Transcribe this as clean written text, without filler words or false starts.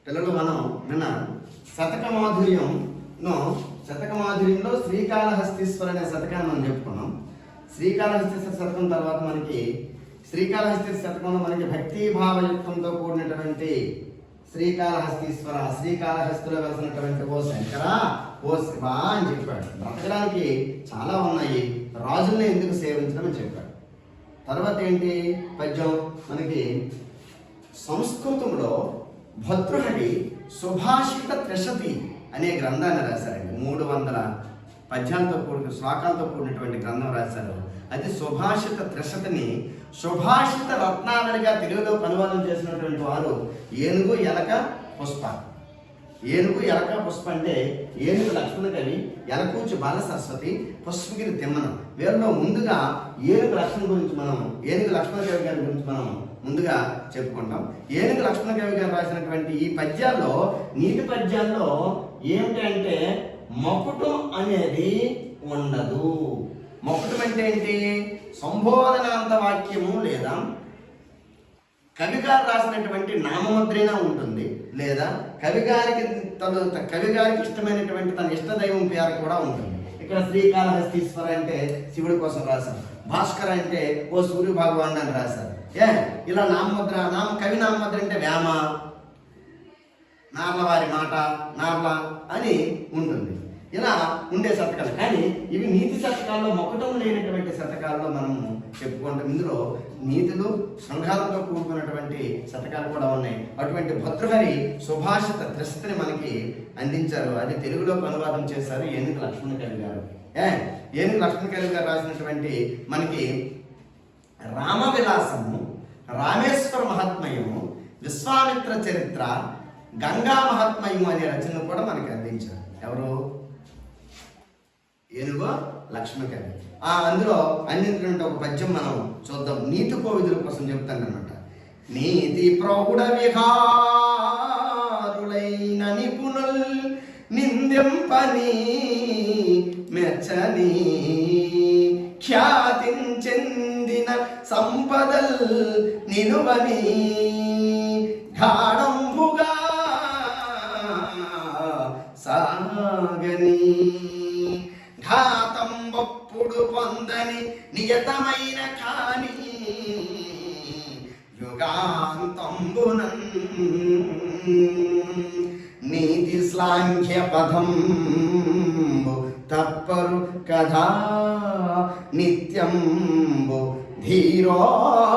పిల్లలు మనం నిన్న శతకమాధుర్యంలో శ్రీకాళహస్తీశ్వర అనే శతకాన్ని మనం చెప్పుకున్నాం. శ్రీకాళహస్తీశ్వర శతకం తర్వాత మనకి శ్రీకాళహస్తీశ్వర శతకంలో మనకి భక్తిభావయుక్తంతో కూడినటువంటి శ్రీకాళహస్తీశ్వర, శ్రీకాళహస్తిలో వెలిసినటువంటి ఓ శంకర, ఓ శివ అని చెప్పాడు. బ్రతకడానికి చాలా ఉన్నాయి, రాజుల్ని ఎందుకు సేవించడం అని చెప్పాడు. తర్వాత ఏంటి పద్యం మనకి సంస్కృతంలో భద్రుహరి సుభాషిత త్రిశతి అనే గ్రంథాన్ని రాశారండి. 300 పద్యాలతో కూడిన శ్లోకాలతో కూడినటువంటి గ్రంథం రాశారు. అది సుభాషిత త్రిశతిని సుభాషిత రత్నావళిగా తెలుగులో అనువాదం చేసినటువంటి వారు ఏనుగు ఎలక పుష్ప. ఏనుగు ఎలక పుష్ప అంటే ఏనుగు లక్ష్మణ కవి, ఎలకూచి బాల సరస్వతి, పుష్పగిరి తిమ్మనం. వీరిలో ముందుగా ఏనుగు లక్ష్మణ కవి గారి గురించి మనం ముందుగా చెప్పుకుంటాం. ఏనుగు లక్ష్మణ కవి గారు రాసినటువంటి ఈ పద్యాల్లో, నీతి పద్యాల్లో ఏమిటంటే మకుటం అనేది ఉండదు. మకుటం అంటే ఏంటి? సంబోధనాంత వాక్యము లేదా కవిగారు రాసినటువంటి నామముద్రైనా ఉంటుంది, లేదా కవిగారికి ఇష్టమైనటువంటి తన ఇష్టదైవం పేరు కూడా ఉంటుంది. ఇక్కడ శ్రీకాళహస్తీశ్వర అంటే శివుడి కోసం రాశారు, భాస్కర్ అంటే ఓ సూర్య భగవాన్ అని రాశారు. ఇలా కవి నామముద్ర అంటే వేమ, నార్లవారి మాట, నార్ల అని ఉంటుంది. ఇలా ఉండే శతకాలు. కానీ ఇవి నీతి శతకాల్లో మొక్కటం లేనటువంటి శతకాల్లో మనము చెప్పుకుంటాం. ఇందులో నీతులు శృంగాలతో కూడుకున్నటువంటి శతకాలు కూడా ఉన్నాయి. అటువంటి భద్రుహరి సుభాషిత త్రిశతిని మనకి అందించారు. అది తెలుగులోకి అనువాదం చేశారు ఏనుగు లక్ష్మణ కవి గారు. ఏనుగు లక్ష్మణ కవి గారు రాసినటువంటి మనకి రామ విలాసము, రామేశ్వర మహాత్మయము, విశ్వామిత్ర చరిత్ర, గంగా మహాత్మయము అనే రచనలు కూడా మనకి అందించారు. ఎవరు? ఏనుగు లక్ష్మణ కవి. అందులో అందించినటువంటి ఒక పద్యం మనం చూద్దాం. నీతి కోవిదుల కోసం చెప్తాను అనమాట. నీతి ప్రౌఢ విహారులైన నిపుణుల్ నిందెంపని మెచ్చని ఖ్యాతి చెందిన సంపదల్ నిలువని గాఢంబుగా సాగని ఘాతం ఒప్పుడు పొందని నియతమైన కాని యుగాంతంబునన్ నీతి శ్లాఘ్య పదం తప్పరు కథా నిత్యంబు ధీరోత్తముల్